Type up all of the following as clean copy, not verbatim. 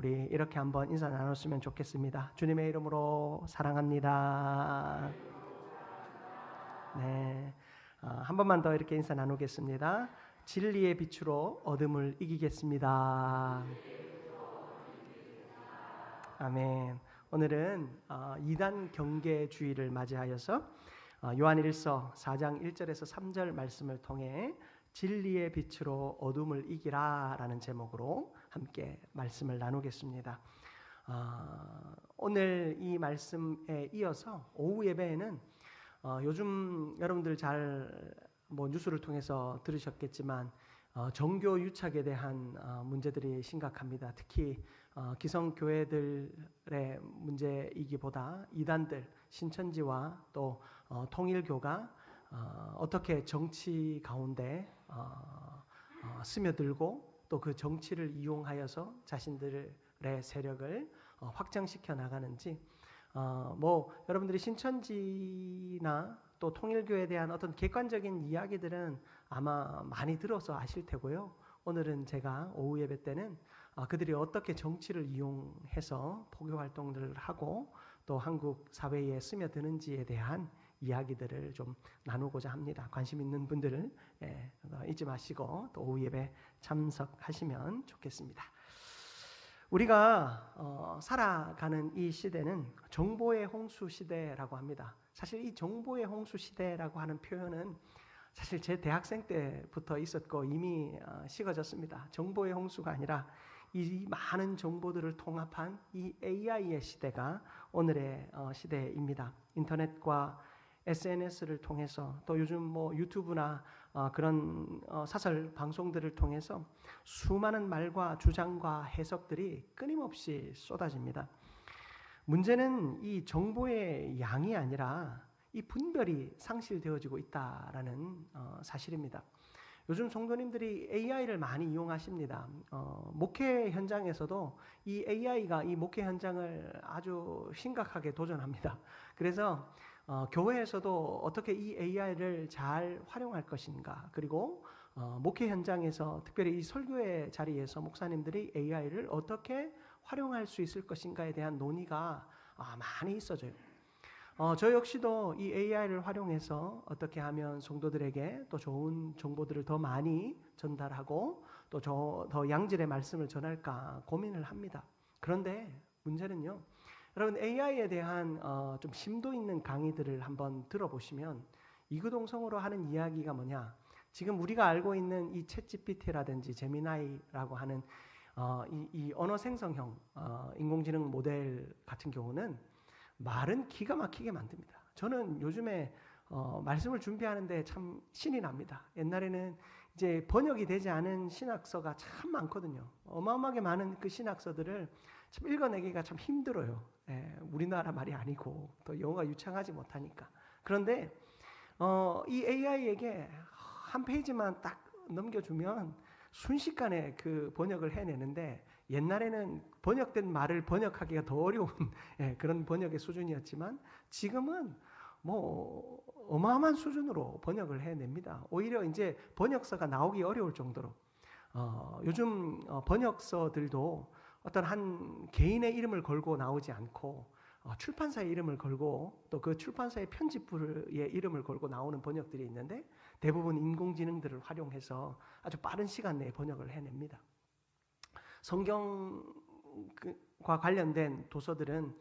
우리 이렇게 한번 인사 나눴으면 좋겠습니다. 주님의 이름으로 사랑합니다. 네, 한 번만 더 이렇게 인사 나누겠습니다. 진리의 빛으로 어둠을 이기겠습니다. 아멘. 오늘은 이단 경계주의를 맞이하여서 요한일서 4장 1절에서 3절 말씀을 통해 진리의 빛으로 어둠을 이기라 라는 제목으로 함께 말씀을 나누겠습니다. 오늘 이 말씀에 이어서 오후 예배에는 요즘 여러분들 잘 뉴스를 통해서 들으셨겠지만 정교 유착에 대한 문제들이 심각합니다. 특히 기성교회들의 문제이기보다 이단들, 신천지와 또 통일교가 어떻게 정치 가운데 스며들고 또 그 정치를 이용하여서 자신들의 세력을 확장시켜 나가는지 여러분들이 신천지나 또 통일교에 대한 어떤 객관적인 이야기들은 아마 많이 들어서 아실 테고요. 오늘은 제가 오후 예배 때는 그들이 어떻게 정치를 이용해서 포교 활동들을 하고 또 한국 사회에 스며드는지에 대한 이야기들을 좀 나누고자 합니다. 관심 있는 분들은 잊지 마시고 또 오후 예배 참석하시면 좋겠습니다. 우리가 살아가는 이 시대는 정보의 홍수 시대라고 합니다. 사실 이 정보의 홍수 시대라고 하는 표현은 사실 제 대학생 때부터 있었고 이미 식어졌습니다. 정보의 홍수가 아니라 이 많은 정보들을 통합한 이 AI의 시대가 오늘의 시대입니다. 인터넷과 SNS를 통해서 또 요즘 유튜브나 그런 사설 방송들을 통해서 수많은 말과 주장과 해석들이 끊임없이 쏟아집니다. 문제는 이 정보의 양이 아니라 이 분별이 상실되어지고 있다라는 사실입니다. 요즘 성도님들이 AI를 많이 이용하십니다. 목회 현장에서도 이 AI가 이 목회 현장을 아주 심각하게 도전합니다. 그래서 교회에서도 어떻게 이 AI를 잘 활용할 것인가, 그리고 목회 현장에서 특별히 이 설교의 자리에서 목사님들이 AI를 어떻게 활용할 수 있을 것인가에 대한 논의가 많이 있어져요. 저 역시도 이 AI를 활용해서 어떻게 하면 성도들에게 또 좋은 정보들을 더 많이 전달하고 또 더 양질의 말씀을 전할까 고민을 합니다. 그런데 문제는요, 여러분 AI에 대한 좀 심도 있는 강의들을 한번 들어보시면 이구동성으로 하는 이야기가 뭐냐, 지금 우리가 알고 있는 이 챗GPT라든지 제미나이라고 하는 이 언어 생성형 인공지능 모델 같은 경우는 말은 기가 막히게 만듭니다. 저는 요즘에 말씀을 준비하는데 참 신이 납니다. 옛날에는 이제 번역이 되지 않은 신학서가 참 많거든요. 어마어마하게 많은 그 신학서들을 참 읽어내기가 참 힘들어요. 우리나라 말이 아니고 또 영어가 유창하지 못하니까. 그런데 이 AI에게 한 페이지만 딱 넘겨주면 순식간에 그 번역을 해내는데, 옛날에는 번역된 말을 번역하기가 더 어려운 그런 번역의 수준이었지만 지금은 어마어마한 수준으로 번역을 해냅니다. 오히려 이제 번역서가 나오기 어려울 정도로 요즘 번역서들도 어떤 한 개인의 이름을 걸고 나오지 않고 출판사의 이름을 걸고 또 그 출판사의 편집부의 이름을 걸고 나오는 번역들이 있는데, 대부분 인공지능들을 활용해서 아주 빠른 시간 내에 번역을 해냅니다. 성경과 관련된 도서들은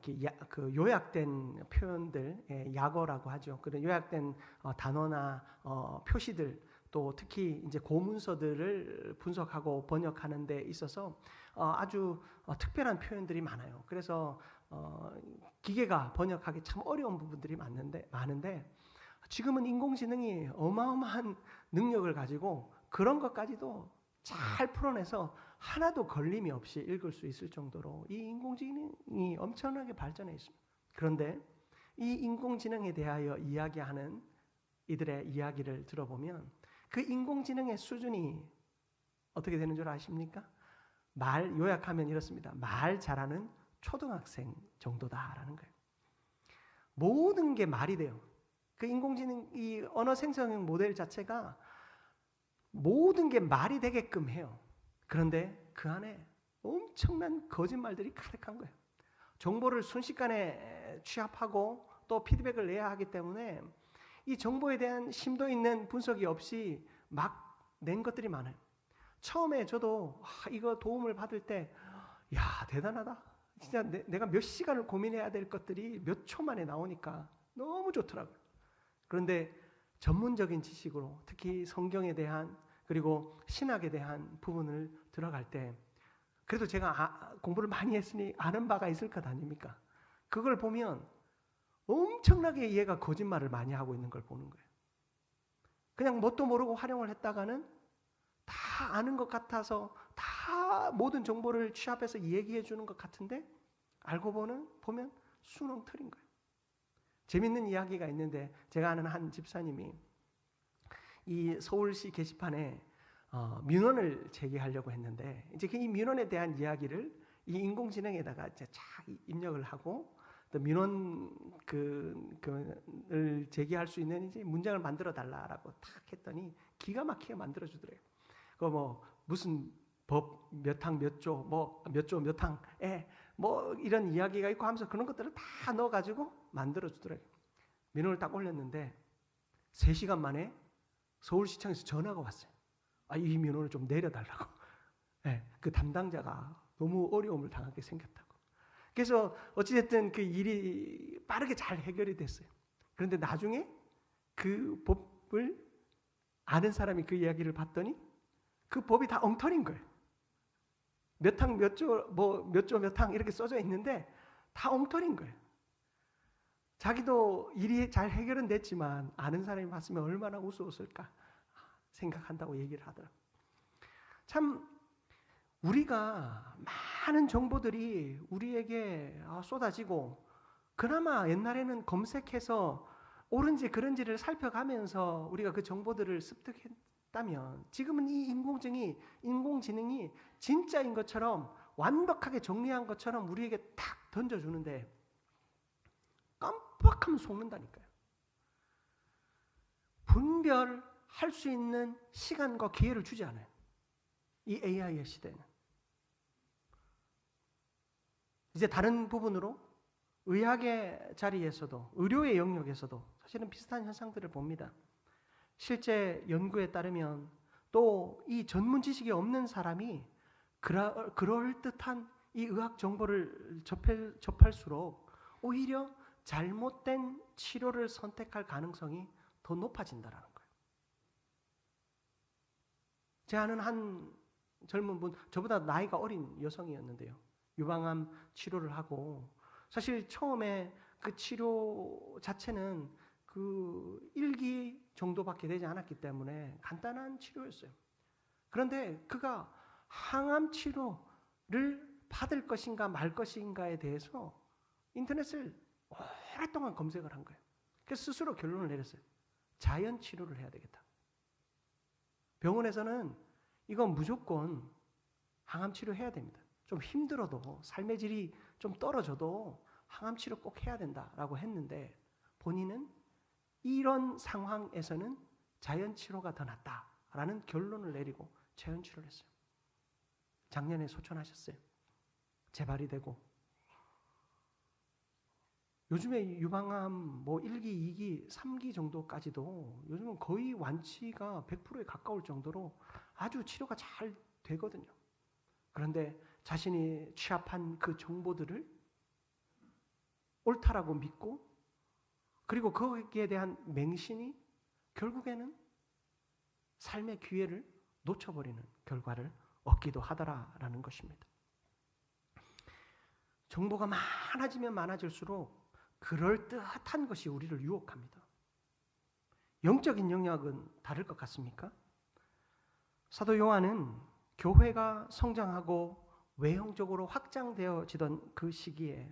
이렇게 그 요약된 표현들, 약어라고 하죠. 그런 요약된 단어나 표시들, 또 특히 이제 고문서들을 분석하고 번역하는 데 있어서 아주 특별한 표현들이 많아요. 그래서 기계가 번역하기 참 어려운 부분들이 많은데 지금은 인공지능이 어마어마한 능력을 가지고 그런 것까지도 잘 풀어내서 하나도 걸림이 없이 읽을 수 있을 정도로 이 인공지능이 엄청나게 발전해 있습니다. 그런데 이 인공지능에 대하여 이야기하는 이들의 이야기를 들어보면 그 인공지능의 수준이 어떻게 되는 줄 아십니까? 요약하면 이렇습니다. 말 잘하는 초등학생 정도다라는 거예요. 모든 게 말이 돼요. 그 인공지능, 이 언어 생성형 모델 자체가 모든 게 말이 되게끔 해요. 그런데 그 안에 엄청난 거짓말들이 가득한 거예요. 정보를 순식간에 취합하고 또 피드백을 내야 하기 때문에 이 정보에 대한 심도 있는 분석이 없이 막 낸 것들이 많아요. 처음에 저도 이거 도움을 받을 때 야, 대단하다. 진짜 내가 몇 시간을 고민해야 될 것들이 몇 초 만에 나오니까 너무 좋더라고요. 그런데 전문적인 지식으로 특히 성경에 대한 그리고 신학에 대한 부분을 들어갈 때 그래도 제가 공부를 많이 했으니 아는 바가 있을 것 아닙니까? 그걸 보면 엄청나게 얘가 거짓말을 많이 하고 있는 걸 보는 거예요. 그냥 뭣도 모르고 활용을 했다가는 다 아는 것 같아서 다 모든 정보를 취합해서 얘기해 주는 것 같은데 알고 보면 수렁틀인 거예요. 재밌는 이야기가 있는데 제가 아는 한 집사님이 이 서울시 게시판에 민원을 제기하려고 했는데 이제 이 민원에 대한 이야기를 이 인공지능에다가 이제 쫙 입력을 하고 또 민원을 제기할 수 있는 이제 문장을 만들어 달라라고 탁 했더니 기가 막히게 만들어 주더래요. 그 뭐 무슨 법 몇 항 몇 조 뭐 몇 조 몇 항에 뭐 이런 이야기가 있고 하면서 그런 것들을 다 넣어가지고 만들어 주더래요. 민원을 딱 올렸는데 3시간 만에 서울시청에서 전화가 왔어요. 이 민원을 좀 내려달라고. 네, 그 담당자가 너무 어려움을 당하게 생겼다고. 그래서 어찌됐든 그 일이 빠르게 잘 해결이 됐어요. 그런데 나중에 그 법을 아는 사람이 그 이야기를 봤더니 그 법이 다 엉터리인 거예요. 몇 항 몇 조 뭐 몇 조 몇 항 이렇게 써져 있는데 다 엉터리인 거예요. 자기도 일이 잘 해결은 됐지만 아는 사람이 봤으면 얼마나 우스웠을까 생각한다고 얘기를 하더라고요. 참 우리가 많은 정보들이 우리에게 쏟아지고 그나마 옛날에는 검색해서 옳은지 그른지를 살펴가면서 우리가 그 정보들을 습득했다면 지금은 이 인공지능이 진짜인 것처럼 완벽하게 정리한 것처럼 우리에게 탁 던져주는데 깜빡하면 속는다니까요. 분별할 수 있는 시간과 기회를 주지 않아요. 이 AI의 시대는. 이제 다른 부분으로 의학의 자리에서도 의료의 영역에서도 사실은 비슷한 현상들을 봅니다. 실제 연구에 따르면 또 이 전문 지식이 없는 사람이 그럴듯한 이 의학 정보를 접할수록 오히려 잘못된 치료를 선택할 가능성이 더 높아진다는 거예요. 제 아는 한 젊은 분, 저보다 나이가 어린 여성이었는데요. 유방암 치료를 하고 사실 처음에 그 치료 자체는 그 1기 정도밖에 되지 않았기 때문에 간단한 치료였어요. 그런데 그가 항암 치료를 받을 것인가 말 것인가에 대해서 인터넷을 오랫동안 검색을 한 거예요. 그래서 스스로 결론을 내렸어요. 자연 치료를 해야 되겠다. 병원에서는 이건 무조건 항암 치료해야 됩니다. 좀 힘들어도 삶의 질이 좀 떨어져도 항암 치료 꼭 해야 된다라고 했는데 본인은 이런 상황에서는 자연 치료가 더 낫다라는 결론을 내리고 자연 치료를 했어요. 작년에 소천하셨어요. 재발이 되고 요즘에 유방암 뭐 1기, 2기, 3기 정도까지도 요즘은 거의 완치가 100%에 가까울 정도로 아주 치료가 잘 되거든요. 그런데 자신이 취합한 그 정보들을 옳다라고 믿고 그리고 거기에 대한 맹신이 결국에는 삶의 기회를 놓쳐버리는 결과를 얻기도 하더라라는 것입니다. 정보가 많아지면 많아질수록 그럴듯한 것이 우리를 유혹합니다. 영적인 영역은 다를 것 같습니까? 사도 요한은 교회가 성장하고 외형적으로 확장되어지던 그 시기에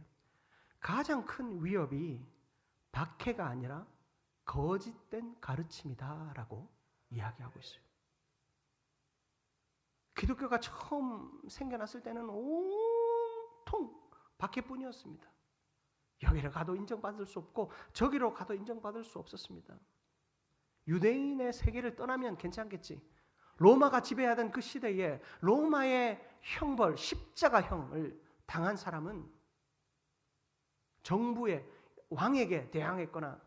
가장 큰 위협이 박해가 아니라 거짓된 가르침이다라고 이야기하고 있어요. 기독교가 처음 생겨났을 때는 온통 박해뿐이었습니다. 여기를 가도 인정받을 수 없고 저기로 가도 인정받을 수 없었습니다. 유대인의 세계를 떠나면 괜찮겠지. 로마가 지배하던 그 시대에 로마의 형벌, 십자가형을 당한 사람은 정부의 왕에게 대항했거나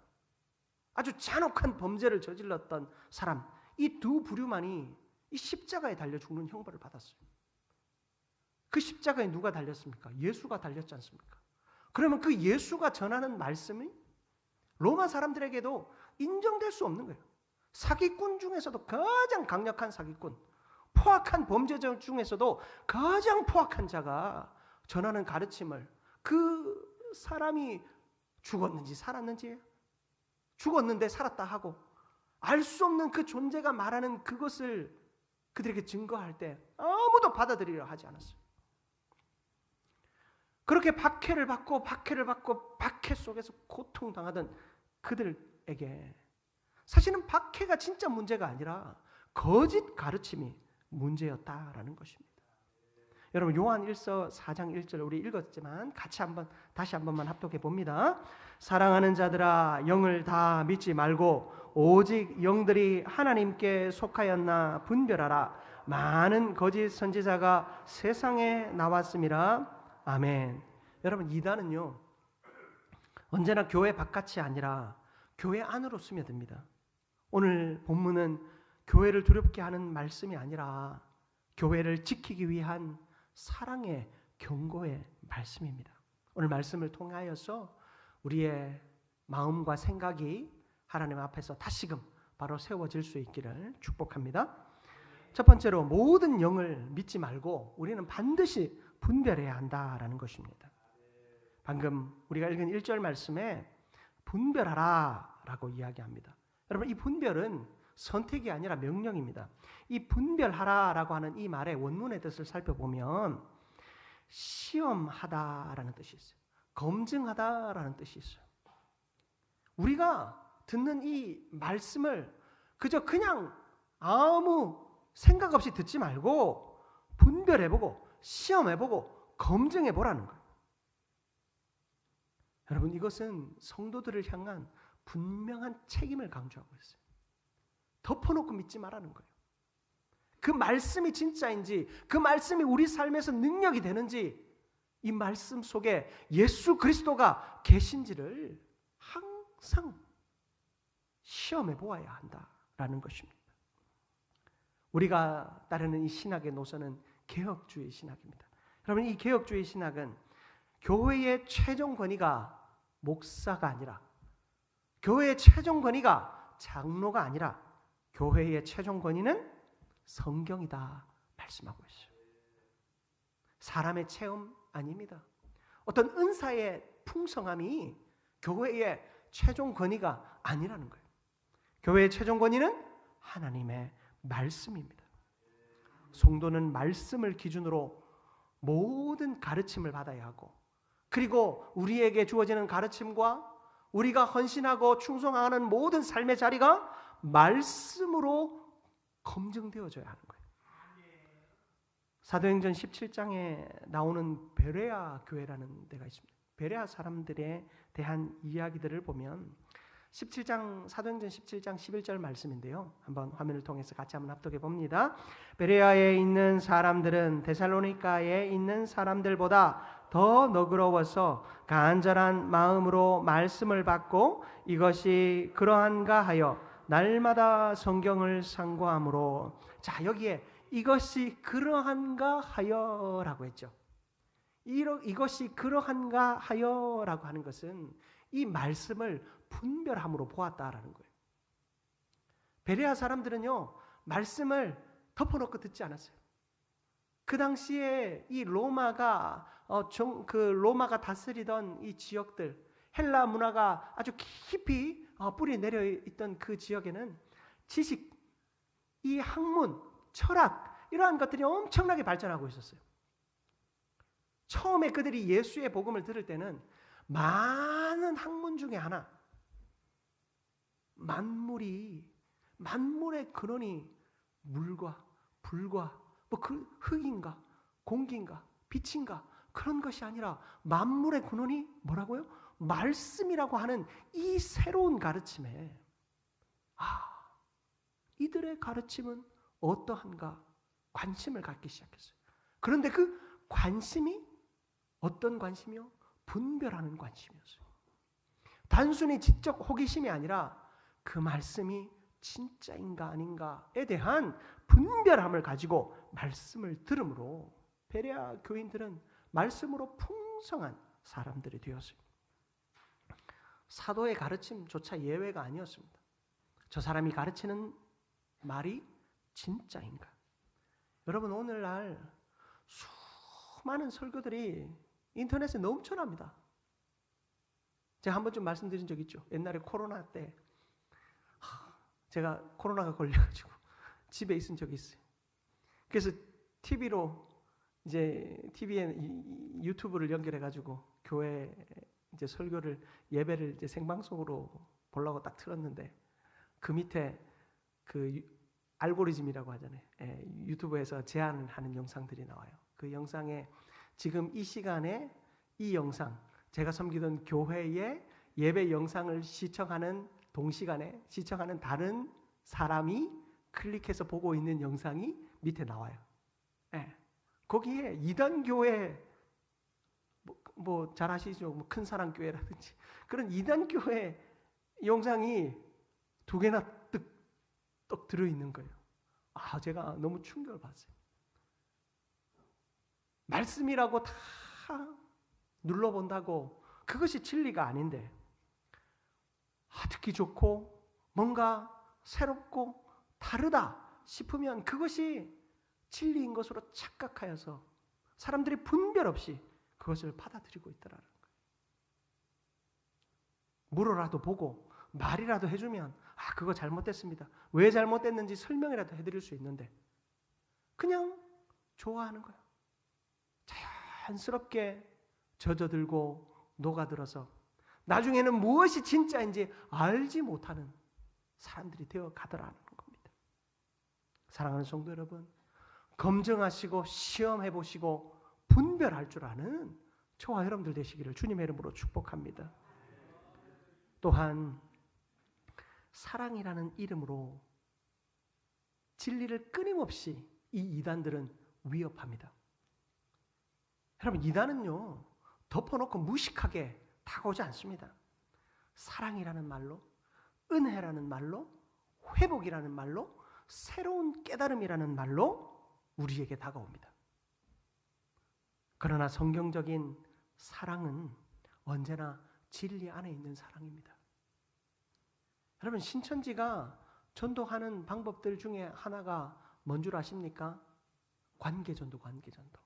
아주 잔혹한 범죄를 저질렀던 사람, 이 두 부류만이 이 십자가에 달려 죽는 형벌을 받았어요. 그 십자가에 누가 달렸습니까? 예수가 달렸지 않습니까? 그러면 그 예수가 전하는 말씀이 로마 사람들에게도 인정될 수 없는 거예요. 사기꾼 중에서도 가장 강력한 사기꾼, 포악한 범죄자 중에서도 가장 포악한 자가 전하는 가르침을 그 사람이 죽었는지 살았는지, 죽었는데 살았다 하고 알 수 없는 그 존재가 말하는 그것을 그들에게 증거할 때 아무도 받아들이려 하지 않았어요. 그렇게 박해를 받고 박해 속에서 고통당하던 그들에게 사실은 박해가 진짜 문제가 아니라 거짓 가르침이 문제였다라는 것입니다. 여러분 요한 1서 4장 1절 우리 읽었지만 다시 한번만 합독해 봅니다. 사랑하는 자들아 영을 다 믿지 말고 오직 영들이 하나님께 속하였나 분별하라. 많은 거짓 선지자가 세상에 나왔음이라. 아멘. 여러분 이단은요 언제나 교회 바깥이 아니라 교회 안으로 스며듭니다. 오늘 본문은 교회를 두렵게 하는 말씀이 아니라 교회를 지키기 위한 사랑의 경고의 말씀입니다. 오늘 말씀을 통하여서 우리의 마음과 생각이 하나님 앞에서 다시금 바로 세워질 수 있기를 축복합니다. 첫 번째로 모든 영을 믿지 말고 우리는 반드시 분별해야 한다라는 것입니다. 방금 우리가 읽은 1절 말씀에 분별하라 라고 이야기합니다. 여러분 이 분별은 선택이 아니라 명령입니다. 이 분별하라 라고 하는 이 말의 원문의 뜻을 살펴보면 시험하다라는 뜻이 있어요. 검증하다라는 뜻이 있어요. 우리가 듣는 이 말씀을 그냥 아무 생각 없이 듣지 말고 분별해보고 시험해보고 검증해보라는 거예요. 여러분 이것은 성도들을 향한 분명한 책임을 강조하고 있어요. 덮어놓고 믿지 말라는 거예요. 그 말씀이 진짜인지 그 말씀이 우리 삶에서 능력이 되는지 이 말씀 속에 예수 그리스도가 계신지를 항상 시험해 보아야 한다라는 것입니다. 우리가 따르는 이 신학의 노선은 개혁주의 신학입니다. 여러분 이 개혁주의 신학은 교회의 최종 권위가 목사가 아니라 교회의 최종 권위가 장로가 아니라 교회의 최종 권위는 성경이다 말씀하고 있어요. 사람의 체험 아닙니다. 어떤 은사의 풍성함이 교회의 최종 권위가 아니라는 거예요. 교회의 최종 권위는 하나님의 말씀입니다. 성도는 말씀을 기준으로 모든 가르침을 받아야 하고 그리고 우리에게 주어지는 가르침과 우리가 헌신하고 충성하는 모든 삶의 자리가 말씀으로 검증되어져야 하는 거예요. 사도행전 17장에 나오는 베레아 교회라는 데가 있습니다. 베레아 사람들에 대한 이야기들을 보면 사도행전 17장 11절 말씀인데요. 한번 화면을 통해서 같이 한번 합독해 봅니다. 베레아에 있는 사람들은 데살로니가에 있는 사람들보다 더 너그러워서 간절한 마음으로 말씀을 받고 이것이 그러한가 하여 날마다 성경을 상고함으로. 자, 여기에 이것이 그러한가 하여라고 했죠. 이것이 그러한가 하여라고 하는 것은 이 말씀을 분별함으로 보았다라는 거예요. 베레아 사람들은요 말씀을 덮어놓고 듣지 않았어요. 그 당시에 이 로마가 로마가 다스리던 이 지역들, 헬라 문화가 아주 깊이 뿌리 내려 있던 그 지역에는 지식, 이 학문, 철학 이러한 것들이 엄청나게 발전하고 있었어요. 처음에 그들이 예수의 복음을 들을 때는 많은 학문 중에 하나, 만물의 근원이 물과 불과 그 흙인가 공기인가 빛인가 그런 것이 아니라 만물의 근원이 뭐라고요? 말씀이라고 하는 이 새로운 가르침에 이들의 가르침은 어떠한가 관심을 갖기 시작했어요. 그런데 그 관심이 어떤 관심이요? 분별하는 관심이었어요. 단순히 지적 호기심이 아니라 그 말씀이 진짜인가 아닌가에 대한 분별함을 가지고 말씀을 들음으로 베레아 교인들은 말씀으로 풍성한 사람들이 되었어요. 사도의 가르침조차 예외가 아니었습니다. 저 사람이 가르치는 말이 진짜인가? 여러분, 오늘날 수많은 설교들이 인터넷에 넘쳐납니다. 제가 한 번쯤 말씀드린 적 있죠. 옛날에 코로나 때 제가 코로나가 걸려가지고 집에 있은 적이 있어요. 그래서 TV로 이제 TV에 유튜브를 연결해가지고 교회 이제 설교를 예배를 이제 생방송으로 보려고 딱 틀었는데 그 밑에 그 알고리즘이라고 하잖아요. 유튜브에서 제안을 하는 영상들이 나와요. 그 영상에 지금 이 시간에 이 영상, 제가 섬기던 교회의 예배 영상을 시청하는 동시간에 시청하는 다른 사람이 클릭해서 보고 있는 영상이 밑에 나와요. 거기에 이단교회 뭐 잘 아시죠? 뭐 큰사랑교회라든지 그런 이단교회 영상이 2개나 떡 들어있는 거예요. 제가 너무 충격을 받았어요. 말씀이라고 다 눌러본다고 그것이 진리가 아닌데 듣기 좋고 뭔가 새롭고 다르다 싶으면 그것이 진리인 것으로 착각하여서 사람들이 분별 없이 그것을 받아들이고 있더라는 거예요. 물어라도 보고 말이라도 해주면 그거 잘못됐습니다. 왜 잘못됐는지 설명이라도 해드릴 수 있는데 그냥 좋아하는 거예요. 자연스럽게 젖어들고 녹아들어서 나중에는 무엇이 진짜인지 알지 못하는 사람들이 되어 가더라는 겁니다. 사랑하는 성도 여러분, 검증하시고 시험해보시고 분별할 줄 아는 저와 여러분들 되시기를 주님의 이름으로 축복합니다. 또한 사랑이라는 이름으로 진리를 끊임없이 이 이단들은 위협합니다. 여러분, 이단은요 덮어놓고 무식하게 다가오지 않습니다. 사랑이라는 말로, 은혜라는 말로, 회복이라는 말로, 새로운 깨달음이라는 말로 우리에게 다가옵니다. 그러나 성경적인 사랑은 언제나 진리 안에 있는 사랑입니다. 여러분, 신천지가 전도하는 방법들 중에 하나가 뭔 줄 아십니까? 관계전도, 관계전도.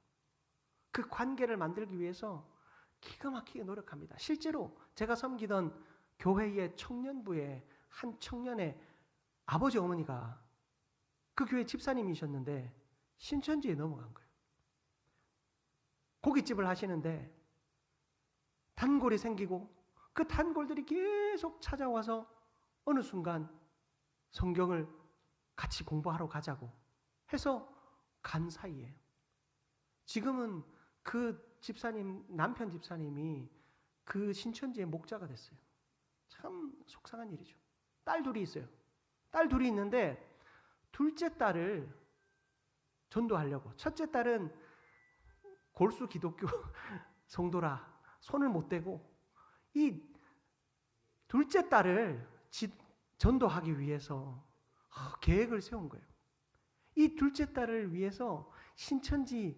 그 관계를 만들기 위해서 기가 막히게 노력합니다. 실제로 제가 섬기던 교회의 청년부에 한 청년의 아버지 어머니가 그 교회 집사님이셨는데 신천지에 넘어간 거예요. 고깃집을 하시는데 단골이 생기고 그 단골들이 계속 찾아와서 어느 순간 성경을 같이 공부하러 가자고 해서 간 사이에 지금은 그 집사님, 남편 집사님이 그 신천지의 목자가 됐어요. 참 속상한 일이죠. 딸 둘이 있어요. 딸 둘이 있는데 둘째 딸을 전도하려고, 첫째 딸은 골수 기독교 성도라 손을 못 대고 이 둘째 딸을 전도하기 위해서 계획을 세운 거예요. 이 둘째 딸을 위해서 신천지에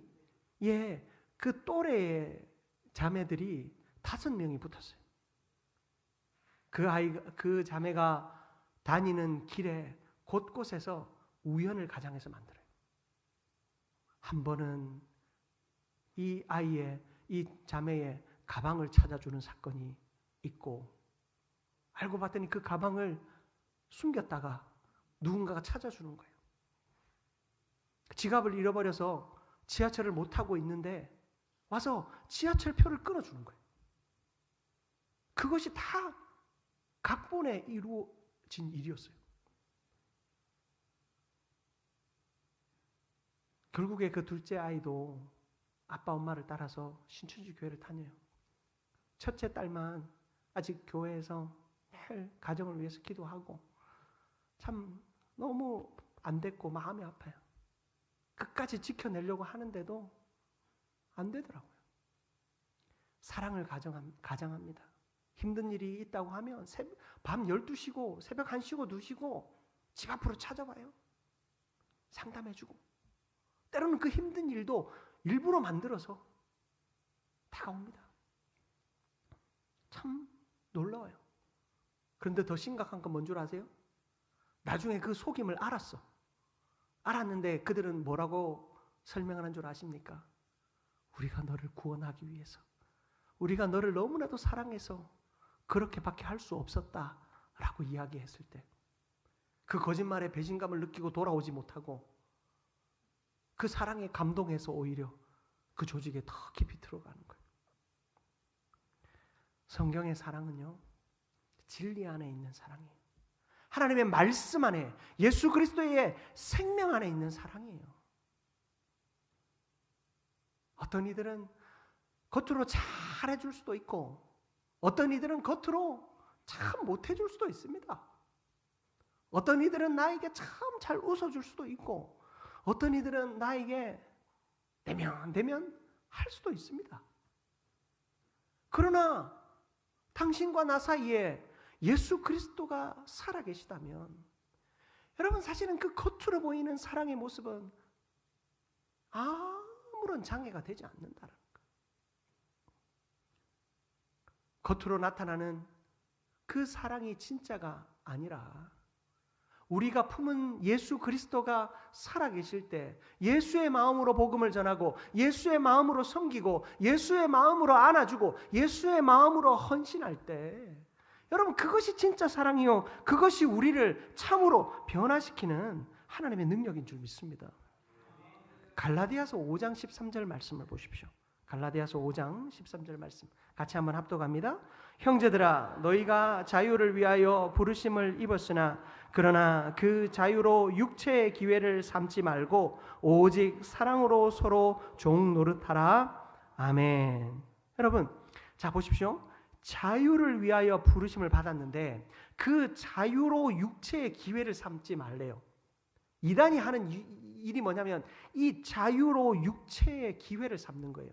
그 또래의 자매들이 5명이 붙었어요. 그 자매가 다니는 길에 곳곳에서 우연을 가장해서 만들어요. 한 번은 이 자매의 가방을 찾아주는 사건이 있고, 알고 봤더니 그 가방을 숨겼다가 누군가가 찾아주는 거예요. 지갑을 잃어버려서 지하철을 못 타고 있는데 와서 지하철표를 끊어주는 거예요. 그것이 다 각본에 이루어진 일이었어요. 결국에 그 둘째 아이도 아빠 엄마를 따라서 신천지 교회를 다녀요. 첫째 딸만 아직 교회에서 매일 가정을 위해서 기도하고 참 너무 안 됐고 마음이 아파요. 끝까지 지켜내려고 하는데도 안 되더라고요. 사랑을 가장합니다. 힘든 일이 있다고 하면 밤 12시고 새벽 1시고 2시고 집 앞으로 찾아와요. 상담해주고 때로는 그 힘든 일도 일부러 만들어서 다가옵니다. 참 놀라워요. 그런데 더 심각한 건 뭔 줄 아세요? 나중에 그 속임을 알았는데 그들은 뭐라고 설명을 한 줄 아십니까? 우리가 너를 구원하기 위해서, 우리가 너를 너무나도 사랑해서 그렇게밖에 할 수 없었다라고 이야기했을 때 그 거짓말에 배신감을 느끼고 돌아오지 못하고 그 사랑에 감동해서 오히려 그 조직에 더 깊이 들어가는 거예요. 성경의 사랑은요, 진리 안에 있는 사랑이에요. 하나님의 말씀 안에, 예수 그리스도의 생명 안에 있는 사랑이에요. 어떤 이들은 겉으로 잘해줄 수도 있고 어떤 이들은 겉으로 참 못해줄 수도 있습니다. 어떤 이들은 나에게 참 잘 웃어줄 수도 있고 어떤 이들은 나에게 대면 할 수도 있습니다. 그러나 당신과 나 사이에 예수 그리스도가 살아계시다면 여러분 사실은 그 겉으로 보이는 사랑의 모습은 아무런 장애가 되지 않는다는 거예요. 겉으로 나타나는 그 사랑이 진짜가 아니라 우리가 품은 예수 그리스도가 살아계실 때 예수의 마음으로 복음을 전하고 예수의 마음으로 섬기고 예수의 마음으로 안아주고 예수의 마음으로 헌신할 때 여러분 그것이 진짜 사랑이요 그것이 우리를 참으로 변화시키는 하나님의 능력인 줄 믿습니다. 갈라디아서 5장 13절 말씀을 보십시오. 갈라디아서 5장 13절 말씀 같이 한번 합독합니다. 형제들아 너희가 자유를 위하여 부르심을 입었으나 그러나 그 자유로 육체의 기회를 삼지 말고 오직 사랑으로 서로 종 노릇하라. 아멘. 여러분 자 보십시오. 자유를 위하여 부르심을 받았는데 그 자유로 육체의 기회를 삼지 말래요. 이단이 하는 일이 뭐냐면 이 자유로 육체의 기회를 삼는 거예요.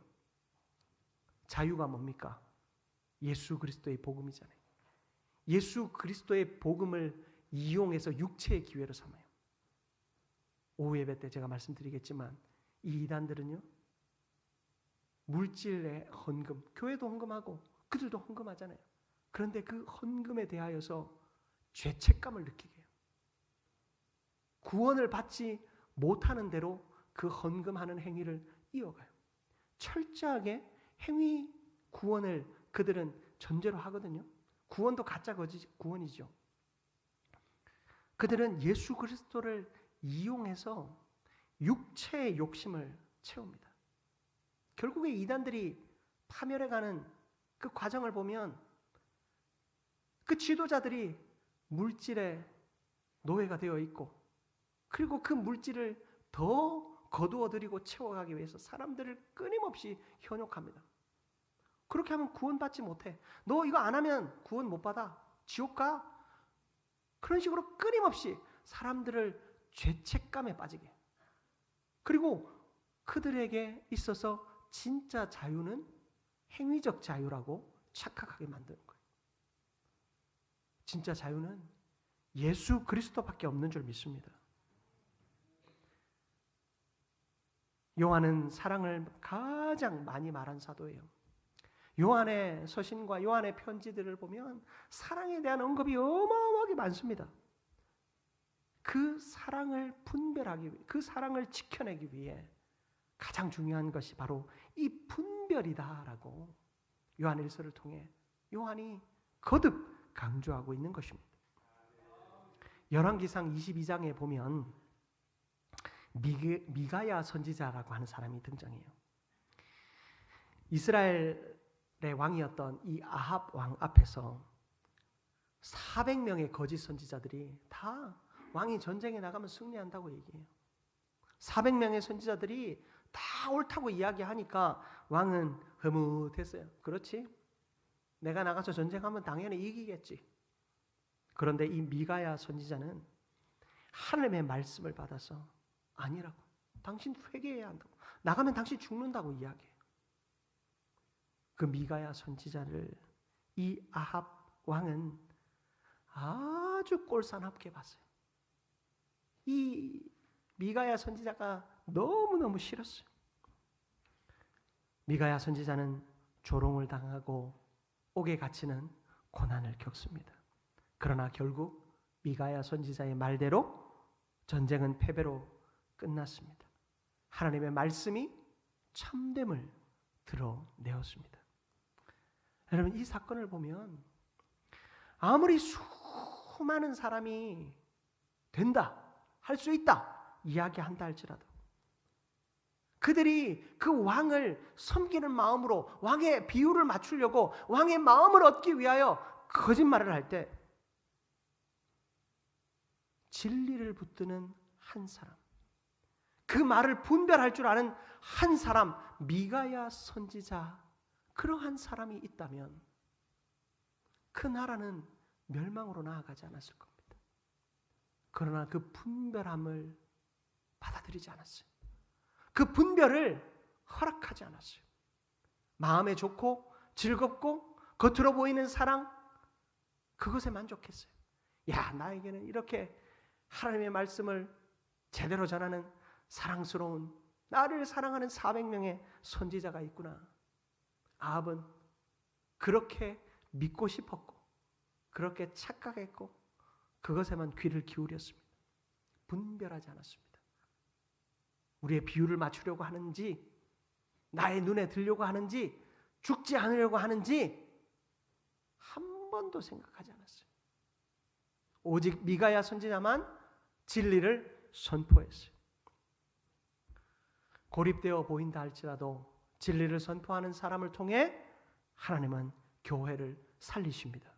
자유가 뭡니까? 예수 그리스도의 복음이잖아요. 예수 그리스도의 복음을 이용해서 육체의 기회로 삼아요. 오후 예배 때 제가 말씀드리겠지만 이 이단들은요 물질의 헌금, 교회도 헌금하고 그들도 헌금하잖아요. 그런데 그 헌금에 대하여서 죄책감을 느끼게 해요. 구원을 받지 못하는 대로 그 헌금하는 행위를 이어가요. 철저하게 행위 구원을 그들은 전제로 하거든요. 구원도 가짜 거짓 구원이죠. 그들은 예수 그리스도를 이용해서 육체의 욕심을 채웁니다. 결국에 이단들이 파멸해가는 그 과정을 보면 그 지도자들이 물질의 노예가 되어 있고 그리고 그 물질을 더 거두어들이고 채워가기 위해서 사람들을 끊임없이 현혹합니다. 그렇게 하면 구원받지 못해. 너 이거 안 하면 구원 못 받아. 지옥 가. 그런 식으로 끊임없이 사람들을 죄책감에 빠지게 해요. 그리고 그들에게 있어서 진짜 자유는 행위적 자유라고 착각하게 만드는 거예요. 진짜 자유는 예수 그리스도밖에 없는 줄 믿습니다. 요한은 사랑을 가장 많이 말한 사도예요. 요한의 서신과 요한의 편지들을 보면 사랑에 대한 언급이 어마어마하게 많습니다. 그 사랑을 분별하기 위해, 그 사랑을 지켜내기 위해 가장 중요한 것이 바로 이 분별이다라고 요한일서를 통해 요한이 거듭 강조하고 있는 것입니다. 열왕기상 22장에 보면 미가야 선지자라고 하는 사람이 등장해요. 이스라엘의 왕이었던 이 아합 왕 앞에서 400명의 거짓 선지자들이 다 왕이 전쟁에 나가면 승리한다고 얘기해요. 400명의 선지자들이 다 옳다고 이야기하니까 왕은 흐뭇했어요. 그렇지? 내가 나가서 전쟁하면 당연히 이기겠지. 그런데 이 미가야 선지자는 하나님의 말씀을 받아서 아니라고. 당신 회개해야 한다고. 나가면 당신 죽는다고 이야기해요. 그 미가야 선지자를 이 아합 왕은 아주 꼴사납게 봤어요. 이 미가야 선지자가 너무너무 싫었어요. 미가야 선지자는 조롱을 당하고 옥에 갇히는 고난을 겪습니다. 그러나 결국 미가야 선지자의 말대로 전쟁은 패배로 끝났습니다. 하나님의 말씀이 참됨을 드러내었습니다. 여러분, 이 사건을 보면 아무리 수많은 사람이 된다, 할 수 있다 이야기한다 할지라도 그들이 그 왕을 섬기는 마음으로 왕의 비율을 맞추려고 왕의 마음을 얻기 위하여 거짓말을 할 때 진리를 붙드는 한 사람, 그 말을 분별할 줄 아는 한 사람, 미가야 선지자, 그러한 사람이 있다면 그 나라는 멸망으로 나아가지 않았을 겁니다. 그러나 그 분별함을 받아들이지 않았어요. 그 분별을 허락하지 않았어요. 마음에 좋고 즐겁고 겉으로 보이는 사랑, 그것에 만족했어요. 야, 나에게는 이렇게 하나님의 말씀을 제대로 전하는 사랑스러운, 나를 사랑하는 400명의 선지자가 있구나. 아합은 그렇게 믿고 싶었고 그렇게 착각했고 그것에만 귀를 기울였습니다. 분별하지 않았습니다. 우리의 비율을 맞추려고 하는지, 나의 눈에 들려고 하는지, 죽지 않으려고 하는지 한 번도 생각하지 않았어요. 오직 미가야 선지자만 진리를 선포했어요. 고립되어 보인다 할지라도 진리를 선포하는 사람을 통해 하나님은 교회를 살리십니다.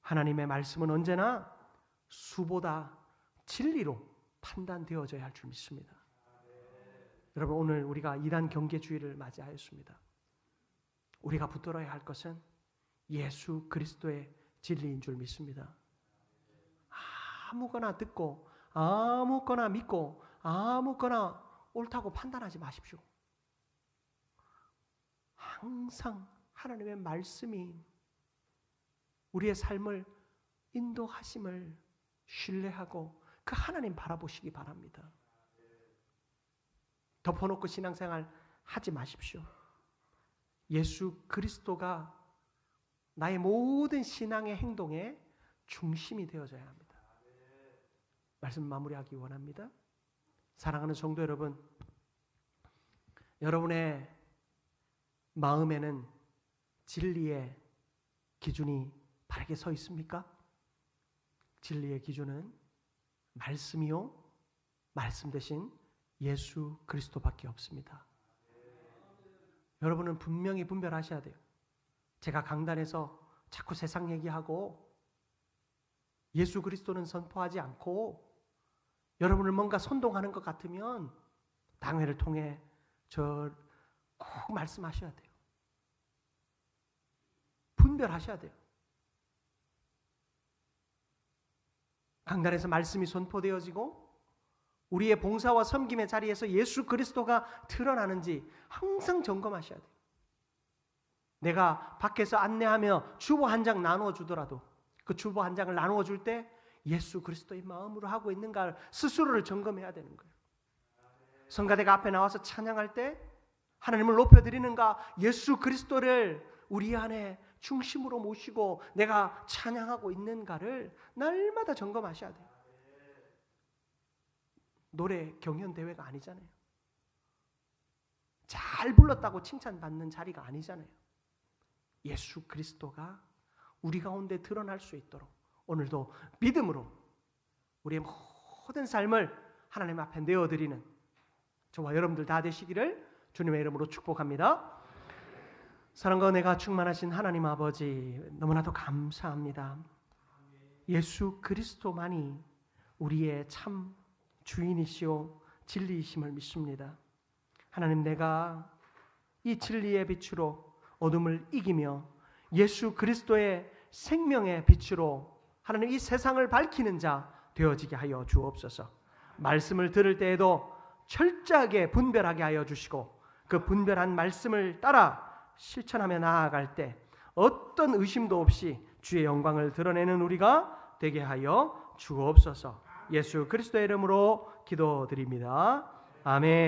하나님의 말씀은 언제나 수보다 진리로 판단되어져야 할 줄 믿습니다. 여러분, 오늘 우리가 이단 경계주의를 맞이하였습니다. 우리가 붙들어야 할 것은 예수 그리스도의 진리인 줄 믿습니다. 아무거나 듣고 아무거나 믿고 아무거나 옳다고 판단하지 마십시오. 항상 하나님의 말씀이 우리의 삶을 인도하심을 신뢰하고 그 하나님 바라보시기 바랍니다. 덮어놓고 신앙생활 하지 마십시오. 예수 그리스도가 나의 모든 신앙의 행동의 중심이 되어져야 합니다. 말씀 마무리하기 원합니다. 사랑하는 성도 여러분, 여러분의 마음에는 진리의 기준이 바르게 서 있습니까? 진리의 기준은 말씀이요, 말씀 대신 예수 그리스도밖에 없습니다. 여러분은 분명히 분별하셔야 돼요. 제가 강단에서 자꾸 세상 얘기하고 예수 그리스도는 선포하지 않고 여러분을 뭔가 선동하는 것 같으면 당회를 통해 저 꼭 말씀하셔야 돼요. 분별하셔야 돼요. 강단에서 말씀이 선포되어지고 우리의 봉사와 섬김의 자리에서 예수 그리스도가 드러나는지 항상 점검하셔야 돼요. 내가 밖에서 안내하며 주보 한 장 나누어 주더라도 그 주보 한 장을 나누어 줄 때 예수 그리스도의 마음으로 하고 있는가 스스로를 점검해야 되는 거예요. 성가대가 앞에 나와서 찬양할 때 하나님을 높여드리는가, 예수 그리스도를 우리 안에 중심으로 모시고 내가 찬양하고 있는가를 날마다 점검하셔야 돼요. 노래 경연 대회가 아니잖아요. 잘 불렀다고 칭찬받는 자리가 아니잖아요. 예수 그리스도가 우리 가운데 드러날 수 있도록 오늘도 믿음으로 우리의 모든 삶을 하나님 앞에 내어드리는 저와 여러분들 다 되시기를 주님의 이름으로 축복합니다. 사랑과 은혜가 충만하신 하나님 아버지, 너무나도 감사합니다. 예수 그리스도만이 우리의 참 주인이시오 진리이심을 믿습니다. 하나님, 내가 이 진리의 빛으로 어둠을 이기며 예수 그리스도의 생명의 빛으로 하나님 이 세상을 밝히는 자 되어지게 하여 주옵소서. 말씀을 들을 때에도 철저하게 분별하게 하여 주시고 그 분별한 말씀을 따라 실천하며 나아갈 때 어떤 의심도 없이 주의 영광을 드러내는 우리가 되게 하여 주옵소서. 예수 그리스도의 이름으로 기도드립니다. 아멘.